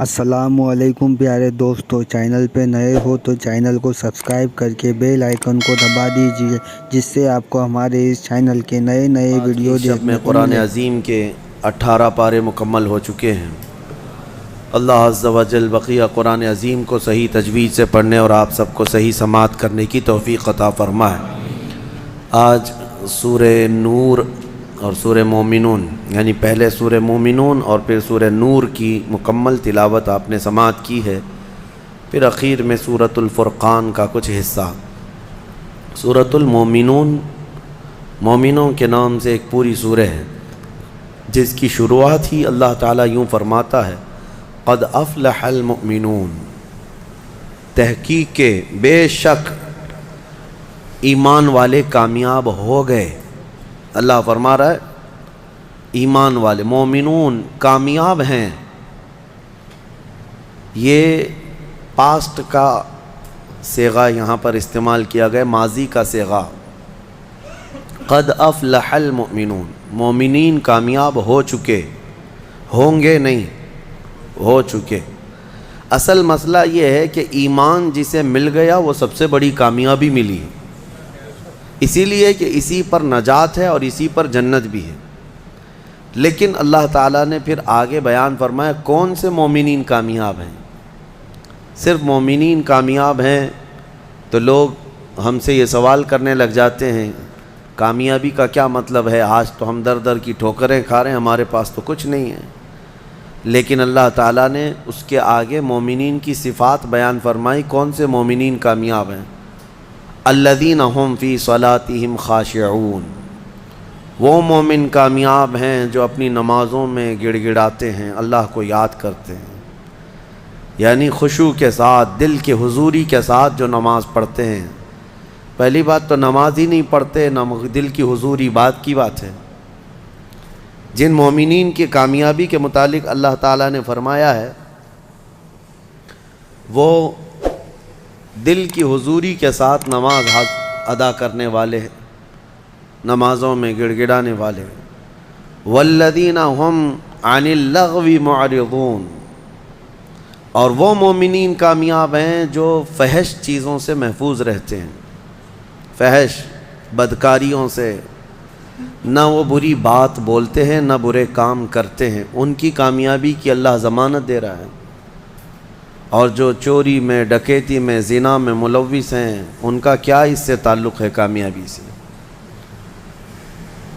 السلام علیکم پیارے دوستو، چینل پہ نئے ہو تو چینل کو سبسکرائب کر کے بیل آئیکن کو دبا دیجئے، جس سے آپ کو ہمارے اس چینل کے نئے ویڈیو شب میں دیکھنے کو قرآن ملے۔ عظیم کے 18 پارے مکمل ہو چکے ہیں۔ اللہ عز و جل بقیہ قرآن عظیم کو صحیح تجوید سے پڑھنے اور آپ سب کو صحیح سماعت کرنے کی توفیق عطا فرمائے۔ آج سورہ نور اور سورہ مومنون، یعنی پہلے سورہ مومنون اور پھر سورہ نور کی مکمل تلاوت آپ نے سماعت کی ہے، پھر اخیر میں سورۃ الفرقان کا کچھ حصہ۔ سورۃ المومنون مومنوں کے نام سے ایک پوری سورہ ہے، جس کی شروعات ہی اللہ تعالیٰ یوں فرماتا ہے: قد افلح المؤمنون، تحقیق کے بے شک ایمان والے کامیاب ہو گئے۔ اللہ فرما رہا ہے ایمان والے مومنون کامیاب ہیں۔ یہ پاسٹ کا صیغہ یہاں پر استعمال کیا گیا، ماضی کا صیغہ۔ قد افلح المؤمنون، مومنین کامیاب ہو چکے، ہوں گے نہیں، ہو چکے۔ اصل مسئلہ یہ ہے کہ ایمان جسے مل گیا وہ سب سے بڑی کامیابی ملی، اسی لیے کہ اسی پر نجات ہے اور اسی پر جنت بھی ہے۔ لیکن اللہ تعالیٰ نے پھر آگے بیان فرمایا کون سے مومنین کامیاب ہیں۔ صرف مومنین کامیاب ہیں تو لوگ ہم سے یہ سوال کرنے لگ جاتے ہیں کامیابی کا کیا مطلب ہے؟ آج تو ہم در در کی ٹھوکریں کھا رہے ہیں، ہمارے پاس تو کچھ نہیں ہے۔ لیکن اللہ تعالیٰ نے اس کے آگے مومنین کی صفات بیان فرمائی، کون سے مومنین کامیاب ہیں؟ الذین هم فی صلاتہم خاشعون، وہ مومن کامیاب ہیں جو اپنی نمازوں میں گڑ گڑاتے ہیں، اللہ کو یاد کرتے ہیں، یعنی خشوع کے ساتھ، دل کے حضوری کے ساتھ جو نماز پڑھتے ہیں۔ پہلی بات تو نماز ہی نہیں پڑھتے، دل کی حضوری بات کی بات ہے۔ جن مومنین کی کامیابی کے متعلق اللہ تعالیٰ نے فرمایا ہے وہ دل کی حضوری کے ساتھ نماز ادا کرنے والے ہیں، نمازوں میں گڑ گڑانے والے ہیں۔ والذین هم عن اللغو معرضون، اور وہ مومنین کامیاب ہیں جو فحش چیزوں سے محفوظ رہتے ہیں، فحش بدکاریوں سے، نہ وہ بری بات بولتے ہیں نہ برے کام کرتے ہیں، ان کی کامیابی کی اللہ ضمانت دے رہا ہے۔ اور جو چوری میں، ڈکیتی میں، زنا میں ملوث ہیں، ان کا کیا اس سے تعلق ہے کامیابی سے؟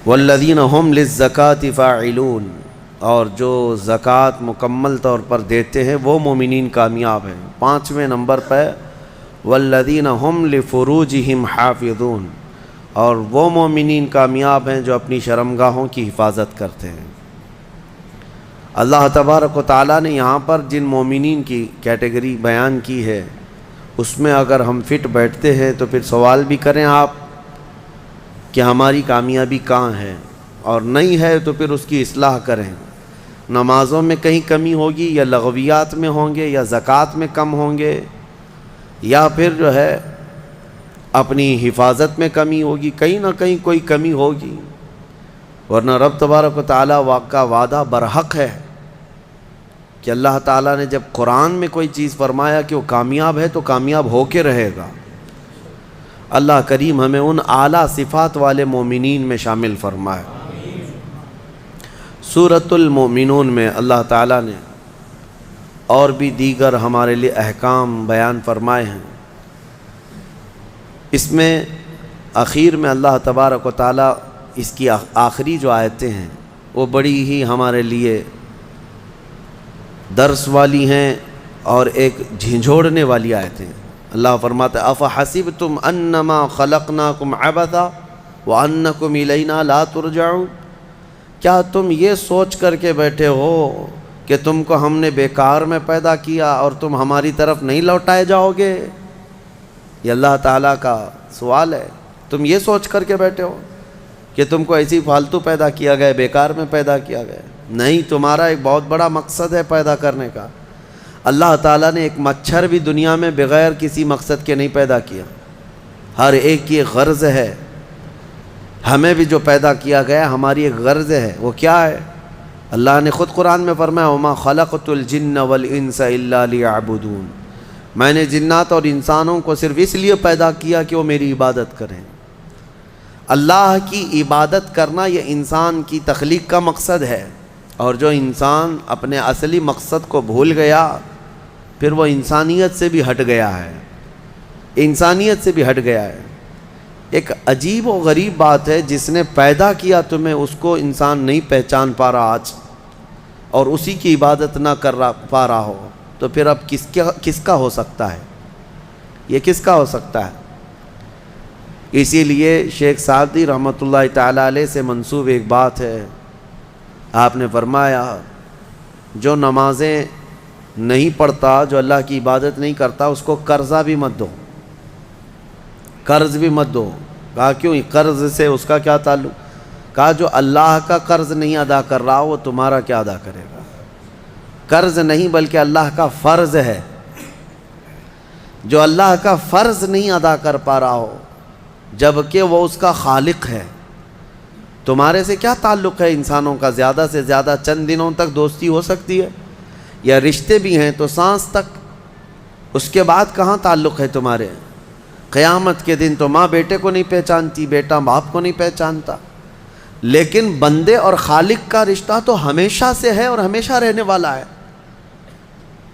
والذین هم للزکاة فاعلون، اور جو زکوٰۃ مکمل طور پر دیتے ہیں وہ مومنین کامیاب ہیں۔ 5ویں نمبر پہ والذین هم لفروجہم حافظون، اور وہ مومنین کامیاب ہیں جو اپنی شرمگاہوں کی حفاظت کرتے ہیں۔ اللہ تبارک و تعالیٰ نے یہاں پر جن مومنین کی کیٹیگری بیان کی ہے، اس میں اگر ہم فٹ بیٹھتے ہیں تو پھر سوال بھی کریں آپ کہ ہماری کامیابی کہاں ہے، اور نہیں ہے تو پھر اس کی اصلاح کریں۔ نمازوں میں کہیں کمی ہوگی، یا لغویات میں ہوں گے، یا زکوٰۃ میں کم ہوں گے، یا پھر جو ہے اپنی حفاظت میں کمی ہوگی، کہیں نہ کہیں کوئی کمی ہوگی، ورنہ رب تبارک و تعالیٰ کا وعدہ برحق ہے کہ اللہ تعالیٰ نے جب قرآن میں کوئی چیز فرمایا کہ وہ کامیاب ہے تو کامیاب ہو کے رہے گا۔ اللہ کریم ہمیں ان اعلیٰ صفات والے مومنین میں شامل فرمائے۔ سورۃ المومنون میں اللہ تعالیٰ نے اور بھی دیگر ہمارے لیے احکام بیان فرمائے ہیں۔ اس میں اخیر میں اللہ تبارک و تعالیٰ اس کی آخری جو آیتیں ہیں وہ بڑی ہی ہمارے لیے درس والی ہیں اور ایک جھنجھوڑنے والی آیتیں ہیں۔ اللہ فرماتا ہے افحسبتم انما خلقناکم عبثا وانکم الینا لا ترجعون، کیا تم یہ سوچ کر کے بیٹھے ہو کہ تم کو ہم نے بیکار میں پیدا کیا اور تم ہماری طرف نہیں لوٹائے جاؤ گے؟ یہ اللہ تعالیٰ کا سوال ہے۔ تم یہ سوچ کر کے بیٹھے ہو کہ تم کو ایسی فالتو پیدا کیا گیا، بیکار میں پیدا کیا گیا؟ نہیں، تمہارا ایک بہت بڑا مقصد ہے پیدا کرنے کا۔ اللہ تعالیٰ نے ایک مچھر بھی دنیا میں بغیر کسی مقصد کے نہیں پیدا کیا، ہر ایک کی ایک غرض ہے۔ ہمیں بھی جو پیدا کیا گیا ہماری ایک غرض ہے، وہ کیا ہے؟ اللہ نے خود قرآن میں فرمایا وما خلقت الجن والانس الا لیعبدون، میں نے جنات اور انسانوں کو صرف اس لیے پیدا کیا کہ وہ میری عبادت کریں۔ اللہ کی عبادت کرنا یہ انسان کی تخلیق کا مقصد ہے، اور جو انسان اپنے اصلی مقصد کو بھول گیا پھر وہ انسانیت سے بھی ہٹ گیا ہے، انسانیت سے بھی ہٹ گیا ہے۔ ایک عجیب و غریب بات ہے، جس نے پیدا کیا تمہیں اس کو انسان نہیں پہچان پا رہا آج، اور اسی کی عبادت نہ کر پا رہا ہو، تو پھر اب کس کا ہو سکتا ہے؟ یہ کس کا ہو سکتا ہے؟ اسی لیے شیخ سعدی رحمۃ اللہ تعالیٰ علیہ سے منسوب ایک بات ہے، آپ نے فرمایا جو نمازیں نہیں پڑھتا، جو اللہ کی عبادت نہیں کرتا، اس کو قرضہ بھی مت دو، قرض بھی مت دو۔ کہا کیوں؟ قرض سے اس کا کیا تعلق؟ کہا جو اللہ کا قرض نہیں ادا کر رہا وہ تمہارا کیا ادا کرے گا؟ قرض نہیں بلکہ اللہ کا فرض ہے، جو اللہ کا فرض نہیں ادا کر پا رہا ہو جبکہ وہ اس کا خالق ہے، تمہارے سے کیا تعلق ہے؟ انسانوں کا زیادہ سے زیادہ چند دنوں تک دوستی ہو سکتی ہے، یا رشتے بھی ہیں تو سانس تک، اس کے بعد کہاں تعلق ہے تمہارے؟ قیامت کے دن تو ماں بیٹے کو نہیں پہچانتی، بیٹا باپ کو نہیں پہچانتا، لیکن بندے اور خالق کا رشتہ تو ہمیشہ سے ہے اور ہمیشہ رہنے والا ہے۔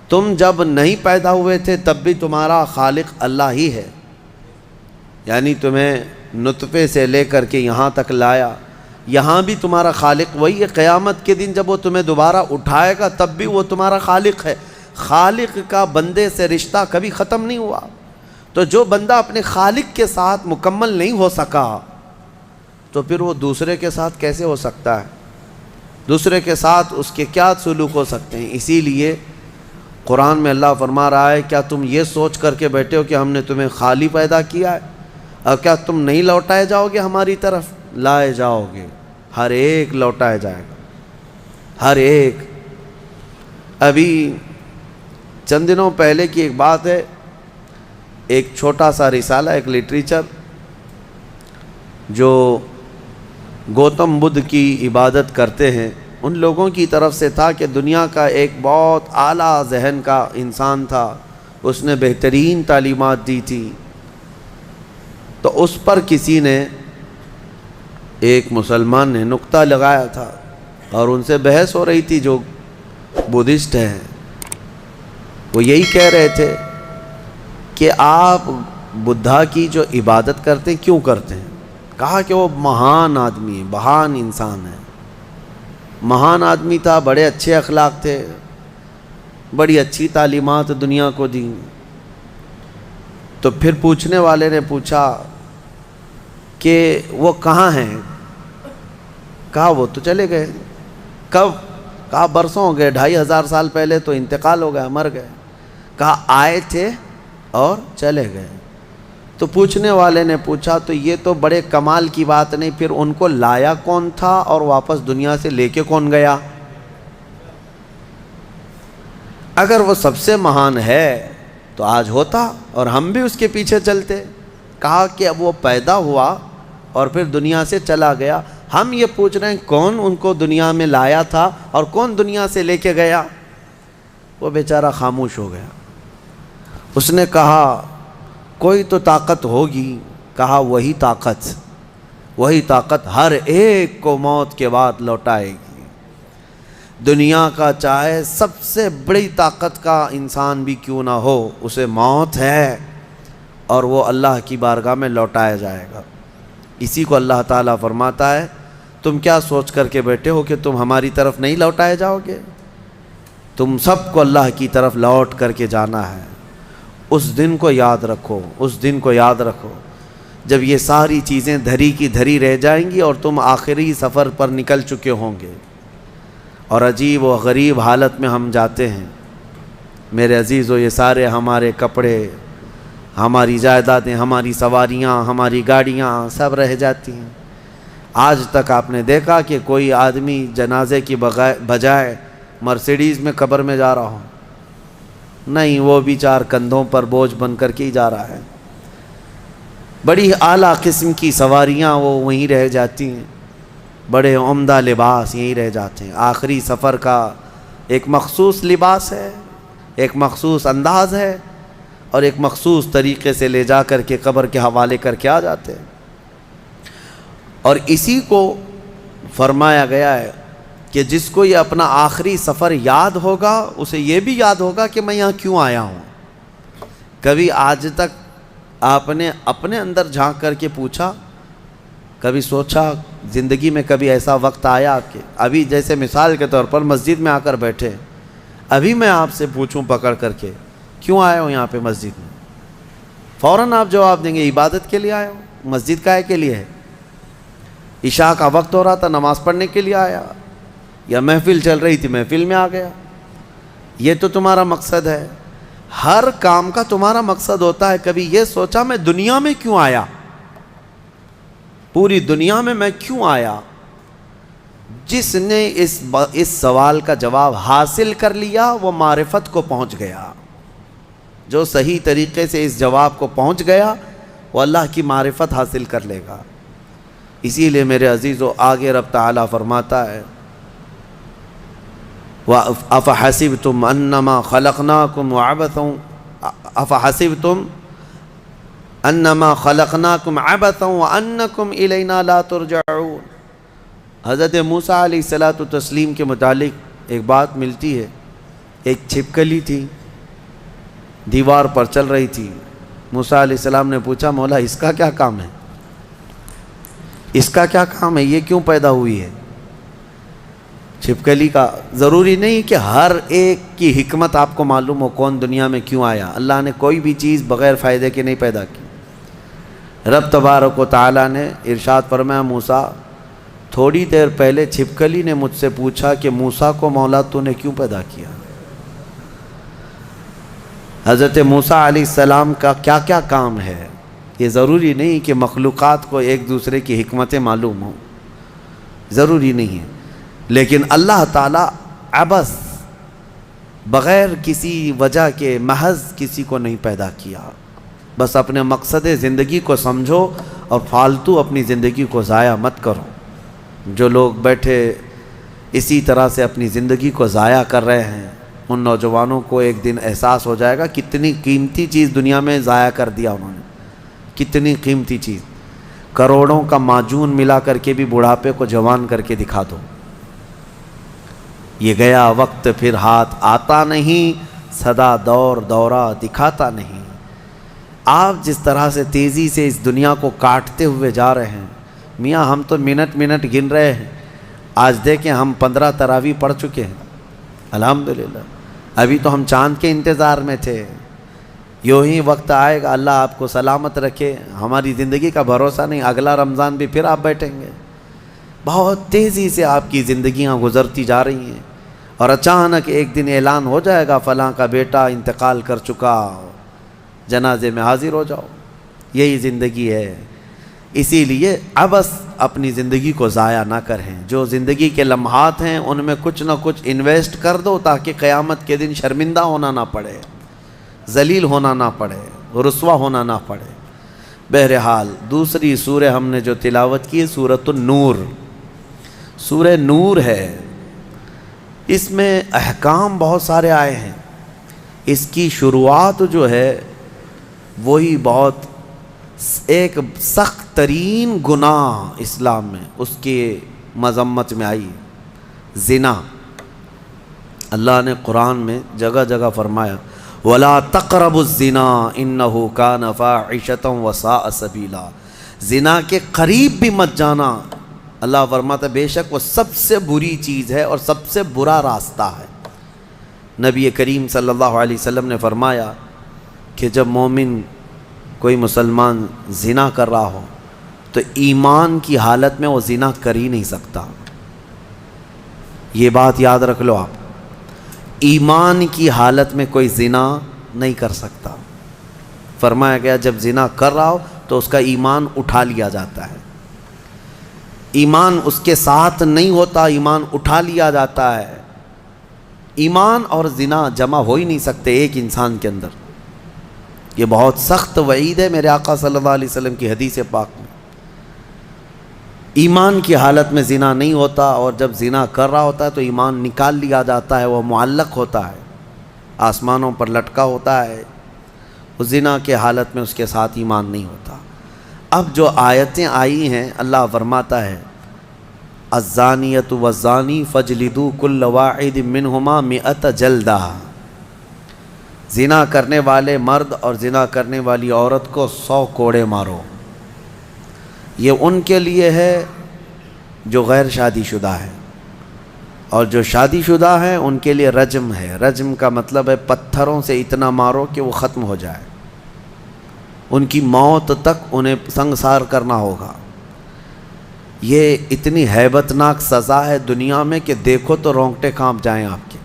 تم جب نہیں پیدا ہوئے تھے تب بھی تمہارا خالق اللہ ہی ہے، یعنی تمہیں نطفے سے لے کر کے یہاں تک لایا، یہاں بھی تمہارا خالق وہی ہے۔ قیامت کے دن جب وہ تمہیں دوبارہ اٹھائے گا تب بھی وہ تمہارا خالق ہے۔ خالق کا بندے سے رشتہ کبھی ختم نہیں ہوا، تو جو بندہ اپنے خالق کے ساتھ مکمل نہیں ہو سکا تو پھر وہ دوسرے کے ساتھ کیسے ہو سکتا ہے؟ دوسرے کے ساتھ اس کے کیا سلوک ہو سکتے ہیں؟ اسی لیے قرآن میں اللہ فرما رہا ہے کیا تم یہ سوچ کر کے بیٹھے ہو کہ ہم نے تمہیں خالی پیدا کیا ہے، اور کیا تم نہیں لوٹائے جاؤ گے ہماری طرف؟ لائے جاؤ گے، ہر ایک لوٹایا جائے گا، ہر ایک۔ ابھی چند دنوں پہلے کی ایک بات ہے، ایک چھوٹا سا رسالہ، ایک لٹریچر جو گوتم بدھ کی عبادت کرتے ہیں ان لوگوں کی طرف سے تھا کہ دنیا کا ایک بہت اعلیٰ ذہن کا انسان تھا، اس نے بہترین تعلیمات دی تھی، تو اس پر کسی نے، ایک مسلمان نے نقطہ لگایا تھا اور ان سے بحث ہو رہی تھی جو بدھسٹ ہیں، وہ یہی کہہ رہے تھے کہ آپ بدھا کی جو عبادت کرتے ہیں کیوں کرتے ہیں؟ کہا کہ وہ مہان آدمی ہے، مہان انسان ہے، مہان آدمی تھا، بڑے اچھے اخلاق تھے، بڑی اچھی تعلیمات دنیا کو دی۔ تو پھر پوچھنے والے نے پوچھا کہ وہ کہاں ہیں؟ کہا وہ تو چلے گئے۔ کب؟ کہا برسوں ہو گئے، 2500 سال پہلے تو انتقال ہو گیا، مر گئے۔ کہا آئے تھے اور چلے گئے۔ تو پوچھنے والے نے پوچھا تو یہ تو بڑے کمال کی بات نہیں، پھر ان کو لایا کون تھا اور واپس دنیا سے لے کے کون گیا؟ اگر وہ سب سے مہان ہے تو آج ہوتا اور ہم بھی اس کے پیچھے چلتے۔ کہا کہ اب وہ پیدا ہوا اور پھر دنیا سے چلا گیا، ہم یہ پوچھ رہے ہیں کون ان کو دنیا میں لایا تھا اور کون دنیا سے لے کے گیا؟ وہ بیچارہ خاموش ہو گیا۔ اس نے کہا کوئی تو طاقت ہوگی۔ کہا وہی طاقت ہر ایک کو موت کے بعد لوٹائے گی۔ دنیا کا چاہے سب سے بڑی طاقت کا انسان بھی کیوں نہ ہو، اسے موت ہے اور وہ اللہ کی بارگاہ میں لوٹایا جائے گا۔ اسی کو اللہ تعالیٰ فرماتا ہے تم کیا سوچ کر کے بیٹھے ہو کہ تم ہماری طرف نہیں لوٹائے جاؤ گے؟ تم سب کو اللہ کی طرف لوٹ کر کے جانا ہے۔ اس دن کو یاد رکھو، اس دن کو یاد رکھو جب یہ ساری چیزیں دھری کی دھری رہ جائیں گی اور تم آخری سفر پر نکل چکے ہوں گے، اور عجیب و غریب حالت میں ہم جاتے ہیں۔ میرے عزیزو، یہ سارے ہمارے کپڑے، ہماری جائیدادیں، ہماری سواریاں، ہماری گاڑیاں سب رہ جاتی ہیں۔ آج تک آپ نے دیکھا کہ کوئی آدمی جنازے کی بجائے مرسیڈیز میں قبر میں جا رہا ہو؟ نہیں، وہ بھی 4 کندھوں پر بوجھ بن کر کے ہی جا رہا ہے۔ بڑی اعلیٰ قسم کی سواریاں وہ وہیں رہ جاتی ہیں، بڑے عمدہ لباس یہیں رہ جاتے ہیں۔ آخری سفر کا ایک مخصوص لباس ہے، ایک مخصوص انداز ہے، اور ایک مخصوص طریقے سے لے جا کر کے قبر کے حوالے کر کے آ جاتے ہیں۔ اور اسی کو فرمایا گیا ہے کہ جس کو یہ اپنا آخری سفر یاد ہوگا اسے یہ بھی یاد ہوگا کہ میں یہاں کیوں آیا ہوں۔ کبھی آج تک آپ نے اپنے اندر جھانک کر کے پوچھا، کبھی سوچا زندگی میں کبھی ایسا وقت آیا کہ ابھی جیسے مثال کے طور پر مسجد میں آ کر بیٹھے، ابھی میں آپ سے پوچھوں پکڑ کر کے کیوں آئے ہوں یہاں پہ مسجد میں، فوراً آپ جواب دیں گے عبادت کے لیے آئے ہوں۔ مسجد کائے کے لیے ہے؟ عشاء کا وقت ہو رہا تھا، نماز پڑھنے کے لیے آیا، یا محفل چل رہی تھی محفل میں آ گیا۔ یہ تو تمہارا مقصد ہے، ہر کام کا تمہارا مقصد ہوتا ہے۔ کبھی یہ سوچا میں دنیا میں کیوں آیا، پوری دنیا میں کیوں آیا؟ جس نے اس سوال کا جواب حاصل کر لیا وہ معرفت کو پہنچ گیا۔ جو صحیح طریقے سے اس جواب کو پہنچ گیا وہ اللہ کی معرفت حاصل کر لے گا۔ اسی لیے میرے عزیزو آگے رب تعالیٰ فرماتا ہے أَفَحَسِبْتُمْ أَنَّمَا خَلَقْنَاكُمْ عَبَثًا أَفَحَسِبْتُمْ أَنَّمَا خَلَقْنَاكُمْ عَبَثًا وَأَنَّكُمْ إِلَيْنَا لَا تُرْجَعُونَ۔ حضرت موسیٰ علیہ الصلوۃ والتسلیم کے متعلق ایک بات ملتی ہے۔ ایک چھپکلی تھی، دیوار پر چل رہی تھی۔ موسیٰ علیہ السلام نے پوچھا مولا اس کا کیا کام ہے، اس کا کیا کام ہے، یہ کیوں پیدا ہوئی ہے؟ چھپکلی کا ضروری نہیں کہ ہر ایک کی حکمت آپ کو معلوم ہو کون دنیا میں کیوں آیا۔ اللہ نے کوئی بھی چیز بغیر فائدے کے نہیں پیدا کی۔ رب تبارک و تعالیٰ نے ارشاد فرمایا موسیٰ تھوڑی دیر پہلے چھپکلی نے مجھ سے پوچھا کہ موسیٰ کو مولا تو نے کیوں پیدا کیا؟ حضرت موسیٰ علیہ السلام کا کیا کیا کام ہے؟ یہ ضروری نہیں کہ مخلوقات کو ایک دوسرے کی حکمتیں معلوم ہوں، ضروری نہیں ہے، لیکن اللہ تعالیٰ عبث بغیر کسی وجہ کے محض کسی کو نہیں پیدا کیا۔ بس اپنے مقصد زندگی کو سمجھو اور فالتو اپنی زندگی کو ضائع مت کرو۔ جو لوگ بیٹھے اسی طرح سے اپنی زندگی کو ضائع کر رہے ہیں ان نوجوانوں کو ایک دن احساس ہو جائے گا کتنی قیمتی چیز دنیا میں ضائع کر دیا انہوں نے، کتنی قیمتی چیز۔ کروڑوں کا معجون ملا کر کے بھی بڑھاپے کو جوان کر کے دکھا دو۔ یہ گیا وقت پھر ہاتھ آتا نہیں، سدا دور دورہ دکھاتا نہیں۔ آپ جس طرح سے تیزی سے اس دنیا کو کاٹتے ہوئے جا رہے ہیں، میاں ہم تو منٹ منٹ گن رہے ہیں۔ آج دیکھیں ہم 15 تراویح پڑھ چکے ہیں الحمدللہ، ابھی تو ہم چاند کے انتظار میں تھے۔ یوں ہی وقت آئے گا، اللہ آپ کو سلامت رکھے، ہماری زندگی کا بھروسہ نہیں، اگلا رمضان بھی پھر آپ بیٹھیں گے۔ بہت تیزی سے آپ کی زندگیاں گزرتی جا رہی ہیں، اور اچانک ایک دن اعلان ہو جائے گا فلاں کا بیٹا انتقال کر چکا، جنازے میں حاضر ہو جاؤ۔ یہی زندگی ہے۔ اسی لیے عبث اپنی زندگی کو ضائع نہ کریں۔ جو زندگی کے لمحات ہیں ان میں کچھ نہ کچھ انویسٹ کر دو تاکہ قیامت کے دن شرمندہ ہونا نہ پڑے، ذلیل ہونا نہ پڑے، رسوا ہونا نہ پڑے۔ بہرحال دوسری سورہ ہم نے جو تلاوت کی ہے سورۃ النور، سورہ نور ہے۔ اس میں احکام بہت سارے آئے ہیں۔ اس کی شروعات جو ہے وہی بہت ایک سخت ترین گناہ اسلام میں اس کی مذمت میں آئی، زنا۔ اللہ نے قرآن میں جگہ جگہ فرمایا وَلَا تَقْرَبُوا الزِّنَا إِنَّهُ كَانَ فَاحِشَةً وَسَاءَ سَبِيلًا، زنا کے قریب بھی مت جانا۔ اللہ فرماتا ہے بے شک وہ سب سے بری چیز ہے اور سب سے برا راستہ ہے۔ نبی کریم صلی اللہ علیہ وسلم نے فرمایا کہ جب مومن کوئی مسلمان زنا کر رہا ہو تو ایمان کی حالت میں وہ زنا کر ہی نہیں سکتا۔ یہ بات یاد رکھ لو آپ، ایمان کی حالت میں کوئی زنا نہیں کر سکتا۔ فرمایا گیا جب زنا کر رہا ہو تو اس کا ایمان اٹھا لیا جاتا ہے، ایمان اس کے ساتھ نہیں ہوتا، ایمان اٹھا لیا جاتا ہے۔ ایمان اور زنا جمع ہو ہی نہیں سکتے ایک انسان کے اندر۔ یہ بہت سخت وعید ہے میرے آقا صلی اللہ علیہ وسلم کی حدیث پاک میں۔ ایمان کی حالت میں زنا نہیں ہوتا، اور جب زنا کر رہا ہوتا ہے تو ایمان نکال لیا جاتا ہے، وہ معلق ہوتا ہے، آسمانوں پر لٹکا ہوتا ہے، وہ زنا کے حالت میں اس کے ساتھ ایمان نہیں ہوتا۔ اب جو آیتیں آئی ہیں، اللہ فرماتا ہے الزانیۃ والزانی فاجلدوا کل واحد منہما 100 جلدہ، زنا کرنے والے مرد اور زنا کرنے والی عورت کو 100 کوڑے مارو۔ یہ ان کے لیے ہے جو غیر شادی شدہ ہے، اور جو شادی شدہ ہیں ان کے لیے رجم ہے۔ رجم کا مطلب ہے پتھروں سے اتنا مارو کہ وہ ختم ہو جائے، ان کی موت تک انہیں سنگسار کرنا ہوگا۔ یہ اتنی ہیبت ناک سزا ہے دنیا میں کہ دیکھو تو رونگٹے کانپ جائیں آپ کے،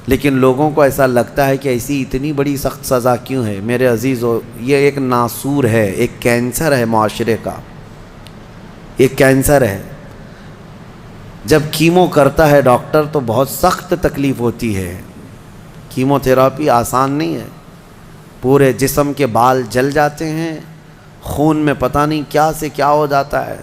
لیکن لوگوں کو ایسا لگتا ہے کہ ایسی اتنی بڑی سخت سزا کیوں ہے؟ میرے عزیزو، یہ ایک ناسور ہے، ایک کینسر ہے معاشرے کا، ایک کینسر ہے۔ جب کیمو کرتا ہے ڈاکٹر تو بہت سخت تکلیف ہوتی ہے، کیمو تھراپی آسان نہیں ہے، پورے جسم کے بال جل جاتے ہیں، خون میں پتہ نہیں کیا سے کیا ہو جاتا ہے۔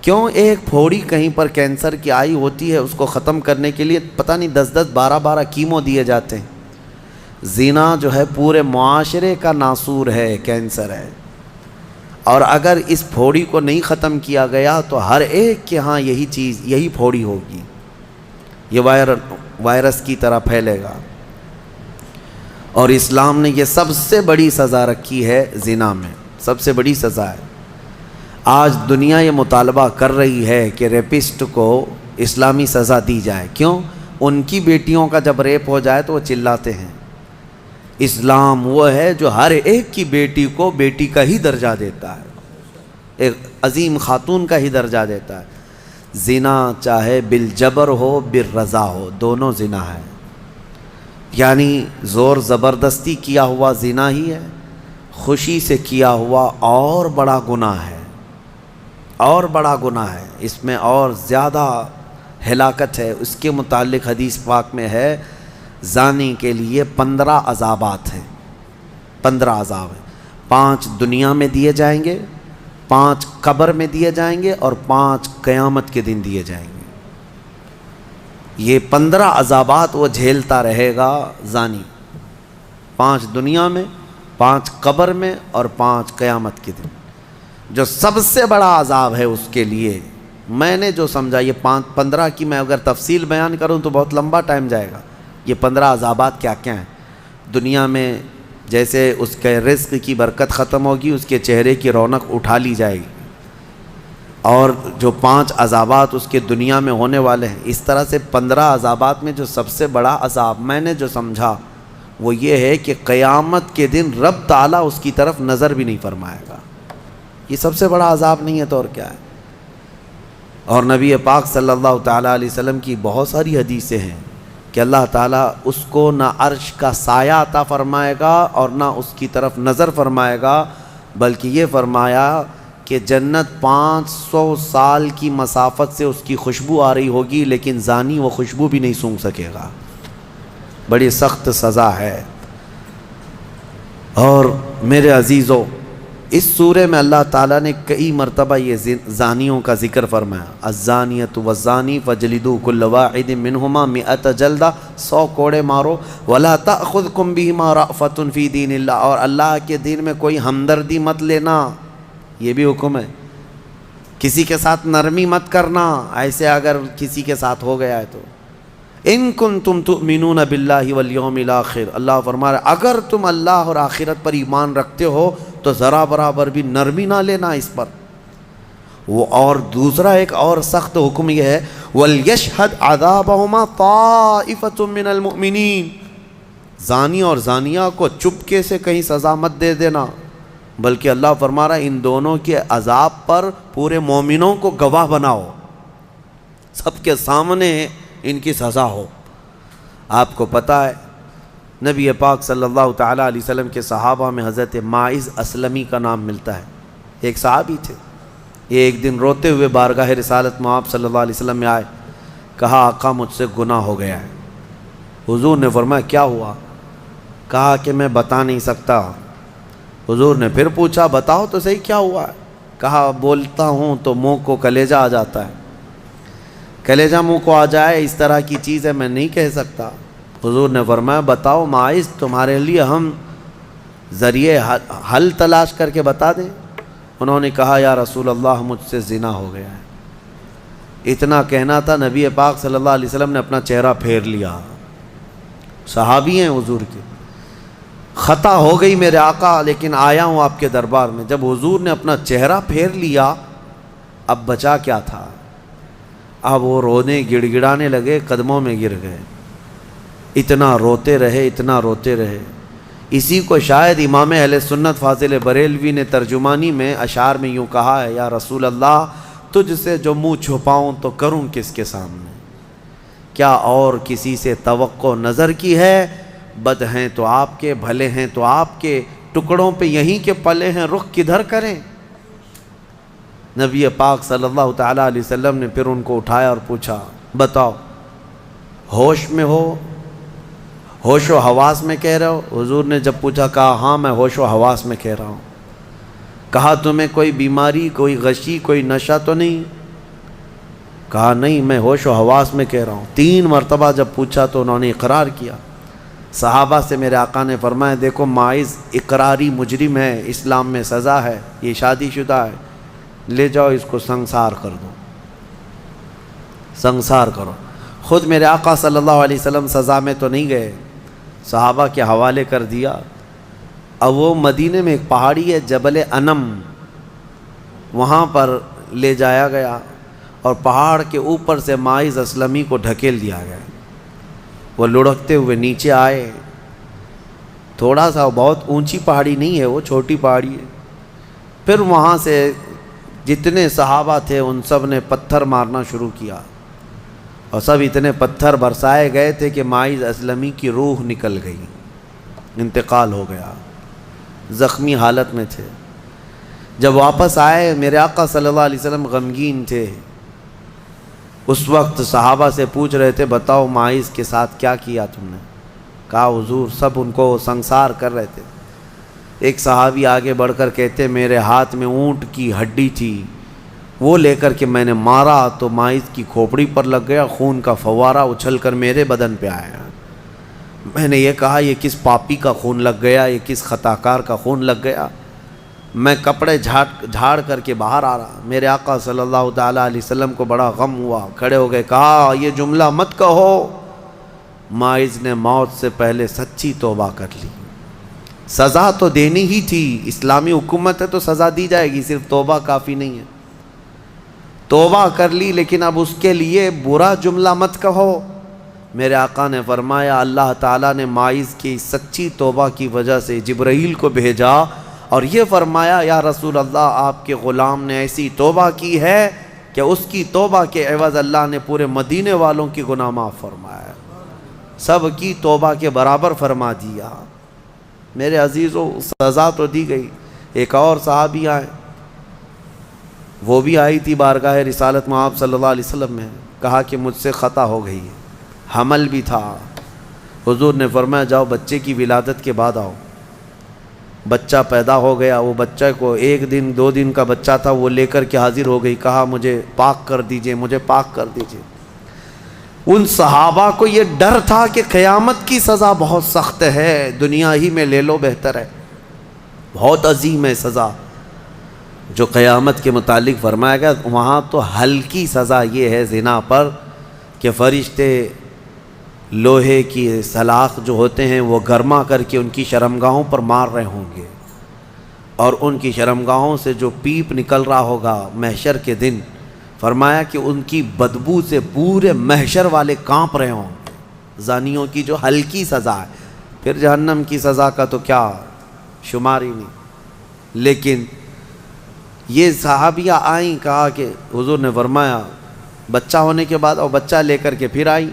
کیوں؟ ایک پھوڑی کہیں پر کینسر کی آئی ہوتی ہے، اس کو ختم کرنے کے لیے پتہ نہیں 10 12 کیمو دیے جاتے ہیں۔ زنا جو ہے پورے معاشرے کا ناسور ہے، کینسر ہے، اور اگر اس پھوڑی کو نہیں ختم کیا گیا تو ہر ایک کے ہاں یہی چیز، یہی پھوڑی ہوگی، یہ وائرس کی طرح پھیلے گا۔ اور اسلام نے یہ سب سے بڑی سزا رکھی ہے، زنا میں سب سے بڑی سزا ہے۔ آج دنیا یہ مطالبہ کر رہی ہے کہ ریپسٹ کو اسلامی سزا دی جائے۔ کیوں؟ ان کی بیٹیوں کا جب ریپ ہو جائے تو وہ چلاتے ہیں۔ اسلام وہ ہے جو ہر ایک کی بیٹی کو بیٹی کا ہی درجہ دیتا ہے، ایک عظیم خاتون کا ہی درجہ دیتا ہے۔ زنا چاہے بالجبر ہو بالرضا ہو، دونوں زنا ہے، یعنی زور زبردستی کیا ہوا زنا ہی ہے، خوشی سے کیا ہوا اور بڑا گناہ ہے، اور بڑا گناہ ہے، اس میں اور زیادہ ہلاکت ہے۔ اس کے متعلق حدیث پاک میں ہے زانی کے لیے 15 عذابات ہیں، 15 عذاب ہیں، 5 دنیا میں دیے جائیں گے، 5 قبر میں دیے جائیں گے، اور 5 قیامت کے دن دیے جائیں گے۔ یہ 15 عذابات وہ جھیلتا رہے گا زانی، 5 دنیا میں، 5 قبر میں، اور 5 قیامت کے دن۔ جو سب سے بڑا عذاب ہے اس کے لیے، میں نے جو سمجھا، یہ 15 کی میں اگر تفصیل بیان کروں تو بہت لمبا ٹائم جائے گا۔ یہ 15 عذابات کیا کیا ہیں؟ دنیا میں جیسے اس کے رزق کی برکت ختم ہوگی، اس کے چہرے کی رونق اٹھا لی جائے گی، اور جو 5 عذابات اس کے دنیا میں ہونے والے ہیں، اس طرح سے 15 عذابات میں جو سب سے بڑا عذاب میں نے جو سمجھا وہ یہ ہے کہ قیامت کے دن رب تعالیٰ اس کی طرف نظر بھی نہیں فرمائے گا۔ یہ سب سے بڑا عذاب نہیں ہے تو اور کیا ہے؟ اور نبی پاک صلی اللہ تعالیٰ علیہ وسلم کی بہت ساری حدیثیں ہیں کہ اللہ تعالیٰ اس کو نہ عرش کا سایہ عطا فرمائے گا اور نہ اس کی طرف نظر فرمائے گا، بلکہ یہ فرمایا کہ جنت 500 سال کی مسافت سے اس کی خوشبو آ رہی ہوگی، لیکن زانی وہ خوشبو بھی نہیں سونگھ سکے گا۔ بڑی سخت سزا ہے۔ اور میرے عزیزو، اس سورے میں اللہ تعالیٰ نے کئی مرتبہ یہ زانیوں کا ذکر فرمایا، الزانیۃ والزانی فاجلدوا کل واحد منہما 100 جلدہ، 100 کوڑے مارو، ولا تأخذکم بہما رأفۃ فی دین اللہ، اور اللہ کے دین میں کوئی ہمدردی مت لینا، یہ بھی حکم ہے۔ کسی کے ساتھ نرمی مت کرنا، ایسے اگر کسی کے ساتھ ہو گیا ہے تو ان کنتم تؤمنون باللہ والیوم الاخر، اللہ فرما رہا ہے اگر تم اللہ اور آخرت پر ایمان رکھتے ہو تو ذرا برابر بھی نرمی نہ لینا اس پر۔ وہ اور دوسرا ایک اور سخت حکم یہ ہے، وَلْيَشْهَدْ عَذَابَهُمَا طَائِفَةٌ مِّنَ الْمُؤْمِنِينَ، زانی اور زانیہ کو چپکے سے کہیں سزا مت دے دینا، بلکہ اللہ فرما رہا ہے ان دونوں کے عذاب پر پورے مومنوں کو گواہ بناؤ، سب کے سامنے ان کی سزا ہو۔ آپ کو پتہ ہے نبی پاک صلی اللہ تعالیٰ علیہ وسلم کے صحابہ میں حضرت ماعز اسلمی کا نام ملتا ہے، ایک صحابی تھے۔ یہ ایک دن روتے ہوئے بارگاہ رسالت میں آپ صلی اللہ علیہ وسلم میں آئے، کہا آقا مجھ سے گناہ ہو گیا ہے۔ حضور نے فرمایا کیا ہوا؟ کہا کہ میں بتا نہیں سکتا۔ حضور نے پھر پوچھا بتاؤ تو صحیح کیا ہوا ہے؟ کہا بولتا ہوں تو منہ کو کلیجہ آ جاتا ہے، کلیجہ منہ کو آ جائے اس طرح کی چیز ہے میں نہیں کہہ سکتا۔ حضور نے فرمایا بتاؤ ماعز، تمہارے لیے ہم ذریعے حل تلاش کر کے بتا دیں؟ انہوں نے کہا یا رسول اللہ مجھ سے زنا ہو گیا ہے۔ اتنا کہنا تھا، نبی پاک صلی اللہ علیہ وسلم نے اپنا چہرہ پھیر لیا۔ صحابی ہیں حضور کے، خطا ہو گئی میرے آقا لیکن آیا ہوں آپ کے دربار میں۔ جب حضور نے اپنا چہرہ پھیر لیا اب بچا کیا تھا؟ اب وہ رونے گڑ گڑانے لگے، قدموں میں گر گئے، اتنا روتے رہے اتنا روتے رہے۔ اسی کو شاید امام اہل سنت فاضل بریلوی نے ترجمانی میں اشعار میں یوں کہا ہے، یا رسول اللہ تجھ سے جو منہ چھپاؤں تو کروں کس کے سامنے، کیا اور کسی سے توقع نظر کی ہے؟ بد ہیں تو آپ کے، بھلے ہیں تو آپ کے، ٹکڑوں پہ یہیں کے پلے ہیں، رخ کدھر کریں؟ نبی پاک صلی اللہ تعالیٰ علیہ وسلم نے پھر ان کو اٹھایا اور پوچھا بتاؤ ہوش میں ہو، ہوش و حواس میں کہہ رہے ہو؟ حضور نے جب پوچھا کہا ہاں میں ہوش و حواس میں کہہ رہا ہوں۔ کہا تمہیں کوئی بیماری، کوئی غشی، کوئی نشہ تو نہیں؟ کہا نہیں میں ہوش و حواس میں کہہ رہا ہوں۔ 3 مرتبہ جب پوچھا تو انہوں نے اقرار کیا۔ صحابہ سے میرے آقا نے فرمایا دیکھو ماعز اقراری مجرم ہے، اسلام میں سزا ہے، یہ شادی شدہ ہے، لے جاؤ اس کو سنسار کر دو، سنسار کرو۔ خود میرے آقا صلی اللہ علیہ وسلم سزا میں تو نہیں گئے، صحابہ کے حوالے کر دیا۔ اب وہ مدینے میں ایک پہاڑی ہے جبل انم، وہاں پر لے جایا گیا اور پہاڑ کے اوپر سے ماعز اسلمی کو ڈھکیل دیا گیا۔ وہ لڑکتے ہوئے نیچے آئے، تھوڑا سا بہت اونچی پہاڑی نہیں ہے، وہ چھوٹی پہاڑی ہے۔ پھر وہاں سے جتنے صحابہ تھے ان سب نے پتھر مارنا شروع کیا اور سب اتنے پتھر برسائے گئے تھے کہ ماعز اسلمی کی روح نکل گئی، انتقال ہو گیا، زخمی حالت میں تھے۔ جب واپس آئے میرے آقا صلی اللہ علیہ وسلم غمگین تھے۔ اس وقت صحابہ سے پوچھ رہے تھے بتاؤ ماعز کے ساتھ کیا کیا تم نے؟ کہا حضور سب ان کو سنسار کر رہے تھے۔ ایک صحابی آگے بڑھ کر کہتے میرے ہاتھ میں اونٹ کی ہڈی تھی، وہ لے کر کے میں نے مارا تو ماعز کی کھوپڑی پر لگ گیا، خون کا فوارہ اچھل کر میرے بدن پہ آیا۔ میں نے یہ کہا یہ کس پاپی کا خون لگ گیا، یہ کس خطاکار کا خون لگ گیا؟ میں کپڑے جھاڑ کر کے باہر آ رہا، میرے آقا صلی اللہ تعالیٰ علیہ وسلم کو بڑا غم ہوا، کھڑے ہو گئے، کہا یہ جملہ مت کہو، ماعز نے موت سے پہلے سچی توبہ کر لی۔ سزا تو دینی ہی تھی، اسلامی حکومت ہے تو سزا دی جائے گی، صرف توبہ کافی نہیں ہے۔ توبہ کر لی لیکن اب اس کے لیے برا جملہ مت کہو۔ میرے آقا نے فرمایا اللہ تعالیٰ نے ماعز کی سچی توبہ کی وجہ سے جبرائیل کو بھیجا اور یہ فرمایا یا رسول اللہ آپ کے غلام نے ایسی توبہ کی ہے کہ اس کی توبہ کے عوض اللہ نے پورے مدینے والوں کی گناہ معاف فرمایا، سب کی توبہ کے برابر فرما دیا۔ میرے عزیزو سزا تو دی گئی۔ ایک اور صحابی آئے، وہ بھی آئی تھی بارگاہ رسالت میں آپ صلی اللہ علیہ وسلم میں، کہا کہ مجھ سے خطا ہو گئی ہے، حمل بھی تھا۔ حضور نے فرمایا جاؤ بچے کی ولادت کے بعد آؤ۔ بچہ پیدا ہو گیا، وہ بچہ کو 1 دن 2 دن کا بچہ تھا، وہ لے کر کے حاضر ہو گئی، کہا مجھے پاک کر دیجئے، مجھے پاک کر دیجئے۔ ان صحابہ کو یہ ڈر تھا کہ قیامت کی سزا بہت سخت ہے، دنیا ہی میں لے لو بہتر ہے، بہت عظیم ہے سزا جو قیامت کے متعلق فرمایا گیا۔ وہاں تو ہلکی سزا یہ ہے زنا پر کہ فرشتے لوہے کی سلاخ جو ہوتے ہیں وہ گرما کر کے ان کی شرمگاہوں پر مار رہے ہوں گے، اور ان کی شرمگاہوں سے جو پیپ نکل رہا ہوگا محشر کے دن، فرمایا کہ ان کی بدبو سے پورے محشر والے کانپ رہے ہوں گے۔ زانیوں کی جو ہلکی سزا ہے، پھر جہنم کی سزا کا تو کیا شمار ہی نہیں۔ لیکن یہ صحابیہ آئیں، کہا کہ حضور نے فرمایا بچہ ہونے کے بعد اور بچہ لے کر کے پھر آئی۔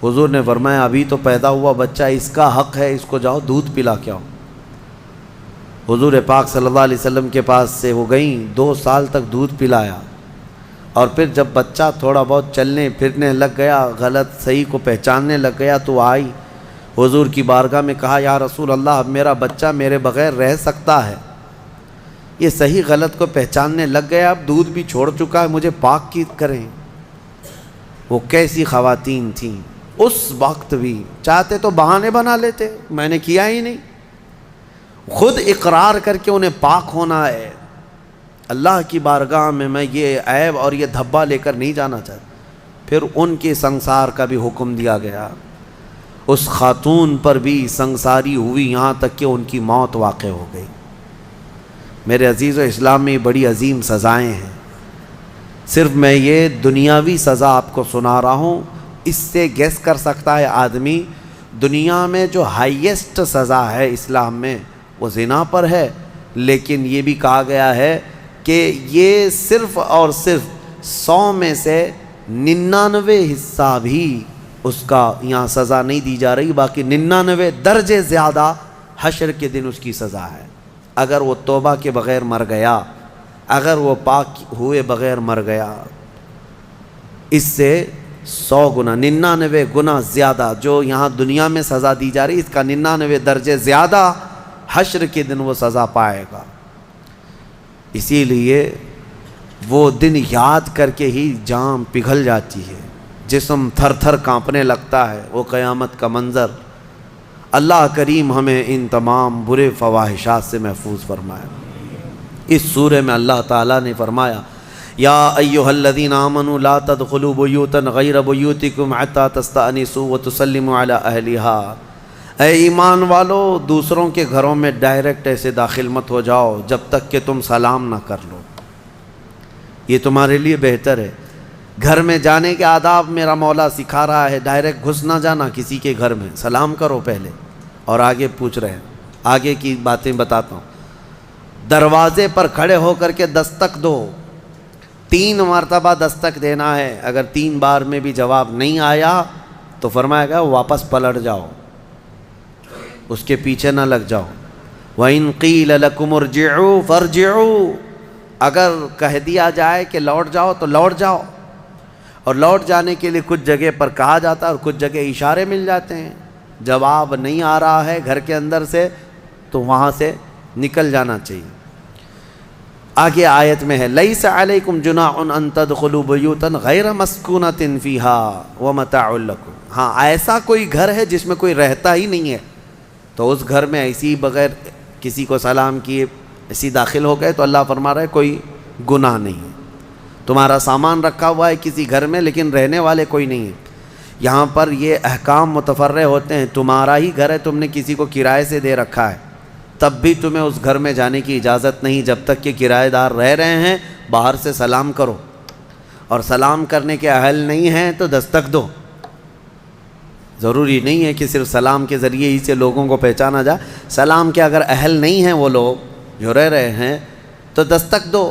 حضور نے فرمایا ابھی تو پیدا ہوا بچہ، اس کا حق ہے، اس کو جاؤ دودھ پلا کے آؤ۔ حضور پاک صلی اللہ علیہ وسلم کے پاس سے وہ گئیں، 2 سال تک دودھ پلایا، اور پھر جب بچہ تھوڑا بہت چلنے پھرنے لگ گیا، غلط صحیح کو پہچاننے لگ گیا، تو آئی حضور کی بارگاہ میں، کہا یا رسول اللہ اب میرا بچہ میرے بغیر رہ سکتا ہے؟ یہ صحیح غلط کو پہچاننے لگ گیا، اب دودھ بھی چھوڑ چکا ہے، مجھے پاک کی کریں۔ وہ کیسی خواتین تھیں اس وقت بھی، چاہتے تو بہانے بنا لیتے، میں نے کیا ہی نہیں، خود اقرار کر کے انہیں پاک ہونا ہے۔ اللہ کی بارگاہ میں یہ عیب اور یہ دھبا لے کر نہیں جانا چاہتا۔ پھر ان کے سنسار کا بھی حکم دیا گیا، اس خاتون پر بھی سنساری ہوئی، یہاں تک کہ ان کی موت واقع ہو گئی۔ میرے عزیز و اسلام میں بڑی عظیم سزائیں ہیں، صرف میں یہ دنیاوی سزا آپ کو سنا رہا ہوں، اس سے گیس کر سکتا ہے آدمی دنیا میں جو ہائیسٹ سزا ہے اسلام میں وہ زنا پر ہے، لیکن یہ بھی کہا گیا ہے کہ یہ صرف اور صرف 100 میں سے 99 حصہ بھی اس کا یہاں سزا نہیں دی جا رہی، باقی 99 درجے زیادہ حشر کے دن اس کی سزا ہے۔ اگر وہ توبہ کے بغیر مر گیا، اگر وہ پاک ہوئے بغیر مر گیا، اس سے 100 گنا 99 گنا زیادہ جو یہاں دنیا میں سزا دی جا رہی، اس کا 99 درجے زیادہ حشر کے دن وہ سزا پائے گا۔ اسی لیے وہ دن یاد کر کے ہی جان پگھل جاتی ہے، جسم تھر تھر کانپنے لگتا ہے، وہ قیامت کا منظر۔ اللہ کریم ہمیں ان تمام برے فواحشات سے محفوظ فرمائے۔ اس سورہ میں اللہ تعالیٰ نے فرمایا، یا ایھا الذین آمنوا لا تدخلوا بیوتا غیر بیوتکم حتی تستأنسوا وتسلموا علی اہلہا۔ اے ایمان والو، دوسروں کے گھروں میں ڈائریکٹ ایسے داخل مت ہو جاؤ جب تک کہ تم سلام نہ کر لو، یہ تمہارے لیے بہتر ہے۔ گھر میں جانے کے آداب میرا مولا سکھا رہا ہے، ڈائریکٹ گھس نہ جانا کسی کے گھر میں، سلام کرو پہلے، اور آگے پوچھ رہے ہیں، آگے کی باتیں بتاتا ہوں۔ دروازے پر کھڑے ہو کر کے دستک دو، 3 مرتبہ دستک دینا ہے، اگر 3 بار میں بھی جواب نہیں آیا تو فرمایا گیا واپس پلٹ جاؤ، اس کے پیچھے نہ لگ جاؤ۔ وَإِن قِيلَ لَكُمُ ارْجِعُوا فَارْجِعُوا، اگر کہہ دیا جائے کہ لوٹ جاؤ تو لوٹ جاؤ، اور لوٹ جانے کے لیے کچھ جگہ پر کہا جاتا ہے اور کچھ جگہ اشارے مل جاتے ہیں۔ جواب نہیں آ رہا ہے گھر کے اندر سے تو وہاں سے نکل جانا چاہیے۔ آگے آیت میں ہے، لَيْسَ عَلَيْكُمْ جُنَاحٌ أَن تَدْخُلُوا بُيُوتًا غَيْرَ مَسْكُونَةٍ فِيهَا وَمَتَاعٌ لَكُمْ۔ ہاں، ایسا کوئی گھر ہے جس میں کوئی رہتا ہی نہیں ہے تو اس گھر میں ایسی بغیر کسی کو سلام کیے ایسی داخل ہو گئے تو اللہ فرما رہا ہے کوئی گناہ نہیں ہے۔ تمہارا سامان رکھا ہوا ہے کسی گھر میں لیکن رہنے والے کوئی نہیں ہے، یہاں پر یہ احکام متفرع ہوتے ہیں۔ تمہارا ہی گھر ہے، تم نے کسی کو کرائے سے دے رکھا ہے، تب بھی تمہیں اس گھر میں جانے کی اجازت نہیں جب تک کہ کرایہ دار رہ رہے ہیں۔ باہر سے سلام کرو، اور سلام کرنے کے اہل نہیں ہیں تو دستک دو۔ ضروری نہیں ہے کہ صرف سلام کے ذریعے ہی سے لوگوں کو پہچانا جائے، سلام کے اگر اہل نہیں ہیں وہ لوگ جو رہ رہے ہیں تو دستک دو،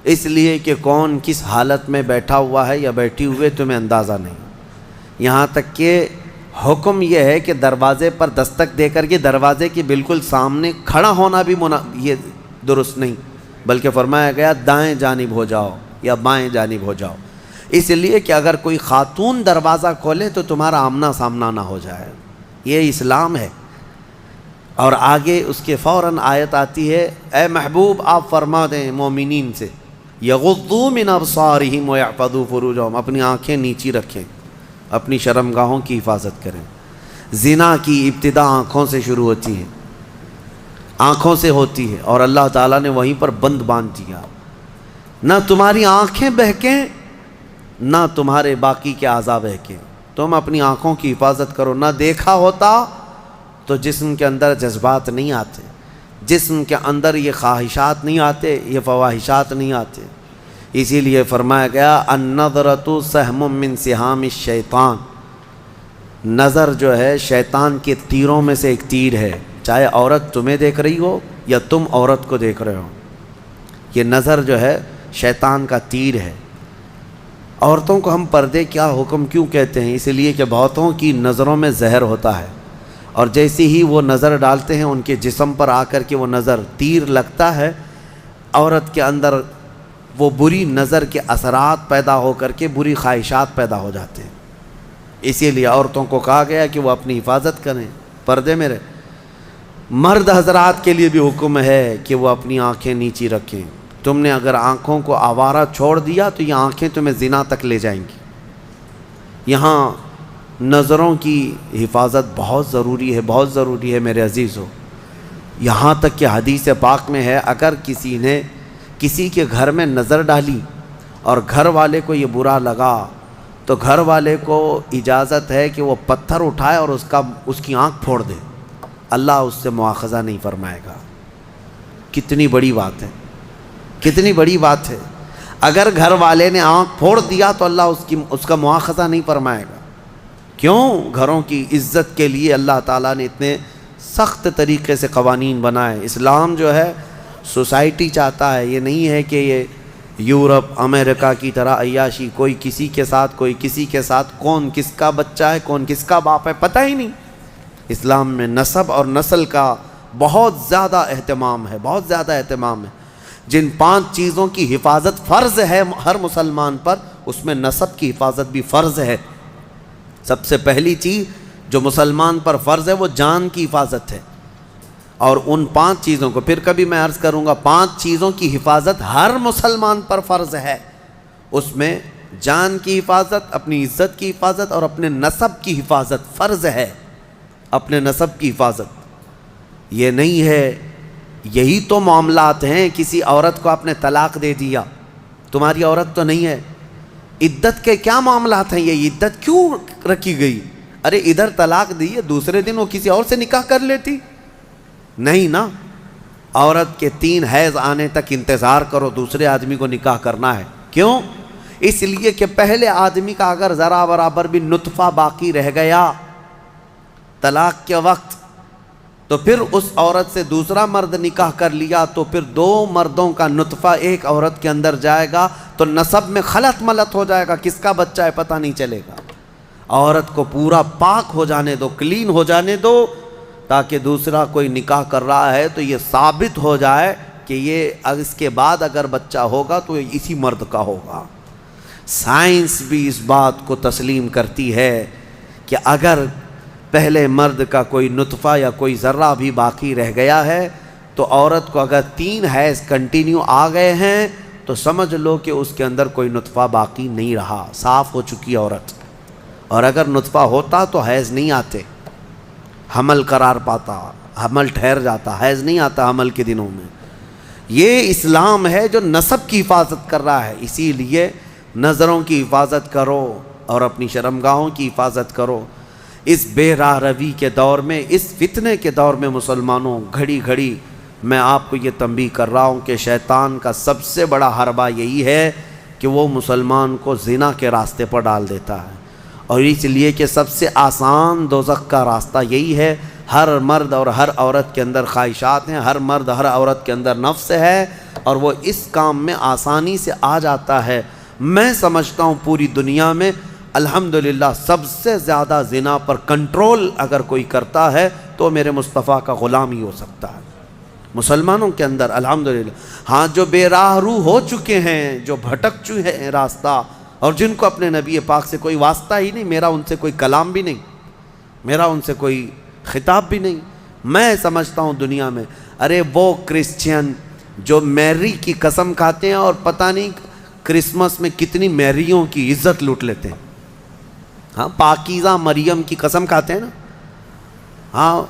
اس لیے کہ کون کس حالت میں بیٹھا ہوا ہے یا بیٹھی ہوئے تمہیں اندازہ نہیں۔ یہاں تک کہ حکم یہ ہے کہ دروازے پر دستک دے کر کے دروازے کے بالکل سامنے کھڑا ہونا بھی یہ درست نہیں، بلکہ فرمایا گیا دائیں جانب ہو جاؤ یا بائیں جانب ہو جاؤ، اس لیے کہ اگر کوئی خاتون دروازہ کھولے تو تمہارا آمنا سامنا نہ ہو جائے۔ یہ اسلام ہے۔ اور آگے اس کے فوراً آیت آتی ہے، اے محبوب آپ فرما دیں مومنین سے، یغضوا من ابصارہم ویحفظوا فروجہم، اپنی آنکھیں نیچی رکھیں، اپنی شرمگاہوں کی حفاظت کریں۔ زنا کی ابتدا آنکھوں سے شروع ہوتی ہے، آنکھوں سے ہوتی ہے، اور اللہ تعالیٰ نے وہیں پر بند باندھ دیا۔ نہ تمہاری آنکھیں بہکیں نہ تمہارے باقی کے اعضاء بہکیں، تم اپنی آنکھوں کی حفاظت کرو۔ نہ دیکھا ہوتا تو جسم کے اندر جذبات نہیں آتے، جسم کے اندر یہ خواہشات نہیں آتے، یہ فواحشات نہیں آتے۔ اسی لیے فرمایا گیا النظرۃ سہم من سہام الشیطان، نظر جو ہے شیطان کے تیروں میں سے ایک تیر ہے، چاہے عورت تمہیں دیکھ رہی ہو یا تم عورت کو دیکھ رہے ہو، یہ نظر جو ہے شیطان کا تیر ہے۔ عورتوں کو ہم پردے کیا حکم کیوں کہتے ہیں؟ اس لیے کہ بہتوں کی نظروں میں زہر ہوتا ہے، اور جیسے ہی وہ نظر ڈالتے ہیں ان کے جسم پر آ کر کے وہ نظر تیر لگتا ہے، عورت کے اندر وہ بری نظر کے اثرات پیدا ہو کر کے بری خواہشات پیدا ہو جاتے ہیں۔ اسی لیے عورتوں کو کہا گیا کہ وہ اپنی حفاظت کریں، پردے میں رہیں۔ مرد حضرات کے لیے بھی حکم ہے کہ وہ اپنی آنکھیں نیچی رکھیں. تم نے اگر آنکھوں کو آوارہ چھوڑ دیا تو یہ آنکھیں تمہیں زنا تک لے جائیں گی. یہاں نظروں کی حفاظت بہت ضروری ہے، بہت ضروری ہے میرے عزیزو. یہاں تک کہ حدیث پاک میں ہے اگر کسی نے کسی کے گھر میں نظر ڈالی اور گھر والے کو یہ برا لگا تو گھر والے کو اجازت ہے کہ وہ پتھر اٹھائے اور اس کی آنکھ پھوڑ دے، اللہ اس سے مواخذہ نہیں فرمائے گا. کتنی بڑی بات ہے، کتنی بڑی بات ہے. اگر گھر والے نے آنکھ پھوڑ دیا تو اللہ اس کا مواخذہ نہیں فرمائے گا. کیوں؟ گھروں کی عزت کے لیے اللہ تعالیٰ نے اتنے سخت طریقے سے قوانین بنائے. اسلام جو ہے سوسائٹی چاہتا ہے، یہ نہیں ہے کہ یہ یورپ امریکہ کی طرح عیاشی، کوئی کسی کے ساتھ کوئی کسی کے ساتھ، کون کس کا بچہ ہے کون کس کا باپ ہے پتہ ہی نہیں. اسلام میں نسب اور نسل کا بہت زیادہ اہتمام ہے، بہت زیادہ اہتمام ہے. جن 5 چیزوں کی حفاظت فرض ہے ہر مسلمان پر، اس میں نسب کی حفاظت بھی فرض ہے. سب سے پہلی چیز جو مسلمان پر فرض ہے وہ جان کی حفاظت ہے. اور ان 5 چیزوں کو پھر کبھی میں عرض کروں گا، 5 چیزوں کی حفاظت ہر مسلمان پر فرض ہے. اس میں جان کی حفاظت، اپنی عزت کی حفاظت اور اپنے نسب کی حفاظت فرض ہے. اپنے نسب کی حفاظت یہ نہیں ہے، یہی تو معاملات ہیں. کسی عورت کو آپ نے طلاق دے دیا، تمہاری عورت تو نہیں ہے. عدت کے کیا معاملات ہیں؟ یہ عدت کیوں رکھی گئی؟ ارے ادھر طلاق دی ہے، دوسرے دن وہ کسی اور سے نکاح کر لیتی. نہیں نا، عورت کے 3 حیض آنے تک انتظار کرو، دوسرے آدمی کو نکاح کرنا ہے. کیوں؟ اس لیے کہ پہلے آدمی کا اگر ذرا برابر بھی نطفہ باقی رہ گیا طلاق کے وقت، تو پھر اس عورت سے دوسرا مرد نکاح کر لیا تو پھر 2 مردوں کا نطفہ ایک عورت کے اندر جائے گا تو نسب میں خلط ملط ہو جائے گا، کس کا بچہ ہے پتہ نہیں چلے گا. عورت کو پورا پاک ہو جانے دو، کلین ہو جانے دو، تاکہ دوسرا کوئی نکاح کر رہا ہے تو یہ ثابت ہو جائے کہ یہ اس کے بعد اگر بچہ ہوگا تو اسی مرد کا ہوگا. سائنس بھی اس بات کو تسلیم کرتی ہے کہ اگر پہلے مرد کا کوئی نطفہ یا کوئی ذرہ بھی باقی رہ گیا ہے تو عورت کو اگر 3 حیض کنٹینیو آ گئے ہیں تو سمجھ لو کہ اس کے اندر کوئی نطفہ باقی نہیں رہا، صاف ہو چکی عورت. اور اگر نطفہ ہوتا تو حیض نہیں آتے، حمل قرار پاتا، حمل ٹھہر جاتا، حیض نہیں آتا حمل کے دنوں میں. یہ اسلام ہے جو نسب کی حفاظت کر رہا ہے. اسی لیے نظروں کی حفاظت کرو اور اپنی شرمگاہوں کی حفاظت کرو. اس بے راہ روی کے دور میں، اس فتنے کے دور میں مسلمانوں، گھڑی گھڑی میں آپ کو یہ تنبیہ کر رہا ہوں کہ شیطان کا سب سے بڑا حربہ یہی ہے کہ وہ مسلمان کو زنا کے راستے پر ڈال دیتا ہے. اور اس لیے کہ سب سے آسان دوزخ کا راستہ یہی ہے. ہر مرد اور ہر عورت کے اندر خواہشات ہیں، ہر مرد ہر عورت کے اندر نفس ہے، اور وہ اس کام میں آسانی سے آ جاتا ہے. میں سمجھتا ہوں پوری دنیا میں الحمدللہ سب سے زیادہ زنا پر کنٹرول اگر کوئی کرتا ہے تو میرے مصطفیٰ کا غلام ہی ہو سکتا ہے مسلمانوں کے اندر الحمدللہ. ہاں جو بے راہ رو ہو چکے ہیں، جو بھٹک چکے ہیں راستہ، اور جن کو اپنے نبی پاک سے کوئی واسطہ ہی نہیں، میرا ان سے کوئی کلام بھی نہیں، میرا ان سے کوئی خطاب بھی نہیں. میں سمجھتا ہوں دنیا میں ارے وہ کرسچین جو میری کی قسم کھاتے ہیں اور پتہ نہیں کرسمس میں کتنی میریوں کی عزت لوٹ لیتے ہیں. ہاں پاکیزہ مریم کی قسم کھاتے ہیں نا. ہاں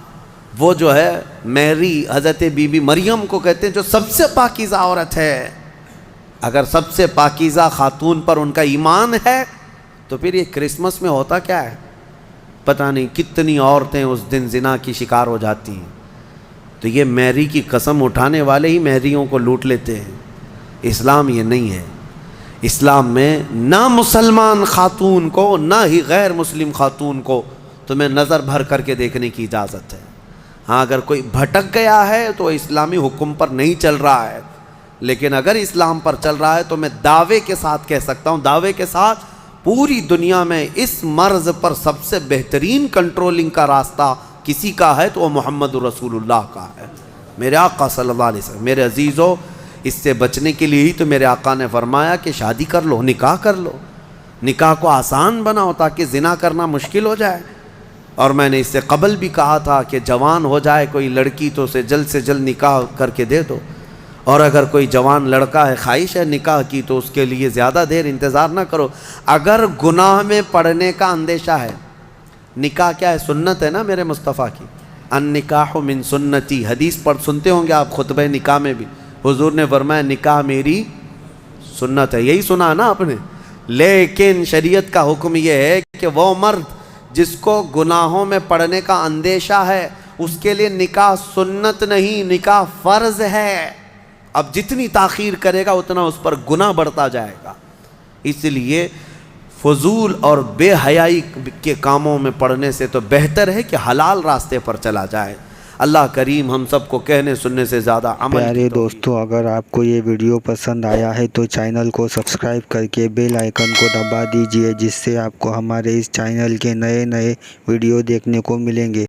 وہ جو ہے میری حضرت بی بی مریم کو کہتے ہیں جو سب سے پاکیزہ عورت ہے. اگر سب سے پاکیزہ خاتون پر ان کا ایمان ہے تو پھر یہ کرسمس میں ہوتا کیا ہے؟ پتہ نہیں کتنی عورتیں اس دن زنا کی شکار ہو جاتی ہیں. تو یہ میری کی قسم اٹھانے والے ہی میریوں کو لوٹ لیتے ہیں. اسلام یہ نہیں ہے. اسلام میں نہ مسلمان خاتون کو نہ ہی غیر مسلم خاتون کو تمہیں نظر بھر کر کے دیکھنے کی اجازت ہے. ہاں اگر کوئی بھٹک گیا ہے تو اسلامی حکم پر نہیں چل رہا ہے، لیکن اگر اسلام پر چل رہا ہے تو میں دعوے کے ساتھ کہہ سکتا ہوں، دعوے کے ساتھ پوری دنیا میں اس مرض پر سب سے بہترین کنٹرولنگ کا راستہ کسی کا ہے تو وہ محمد رسول اللہ کا ہے، میرے آقا صلی اللہ علیہ وسلم. میرے عزیزو، اس سے بچنے کے لیے ہی تو میرے آقا نے فرمایا کہ شادی کر لو، نکاح کر لو، نکاح کو آسان بناؤ تاکہ زنا کرنا مشکل ہو جائے. اور میں نے اس سے قبل بھی کہا تھا کہ جوان ہو جائے کوئی لڑکی تو اسے جلد سے جلد نکاح کر کے دے دو، اور اگر کوئی جوان لڑکا ہے خواہش ہے نکاح کی تو اس کے لیے زیادہ دیر انتظار نہ کرو۔ اگر گناہ میں پڑنے کا اندیشہ ہے، نکاح کیا ہے؟ سنت ہے نا میرے مصطفیٰ کی، النکاح من سنتی، حدیث پڑھ سنتے ہوں گے آپ خطبہ نکاح میں بھی، حضور نے فرمایا نکاح میری سنت ہے، یہی سنا نا آپ نے۔ لیکن شریعت کا حکم یہ ہے کہ وہ مرد جس کو گناہوں میں پڑنے کا اندیشہ ہے اس کے لیے نکاح سنت نہیں، نکاح فرض ہے۔ اب جتنی تاخیر کرے گا اتنا اس پر گناہ بڑھتا جائے گا، اس لیے فضول اور بے حیائی کے کاموں میں پڑنے سے تو بہتر ہے کہ حلال راستے پر چلا جائے۔ اللہ کریم ہم سب کو کہنے سننے سے زیادہ عمل کی پیارے توفیق۔ دوستو، اگر آپ کو یہ ویڈیو پسند آیا ہے تو چینل کو سبسکرائب کر کے بیل آئیکن کو دبا دیجئے، جس سے آپ کو ہمارے اس چینل کے نئے ویڈیو دیکھنے کو ملیں گے۔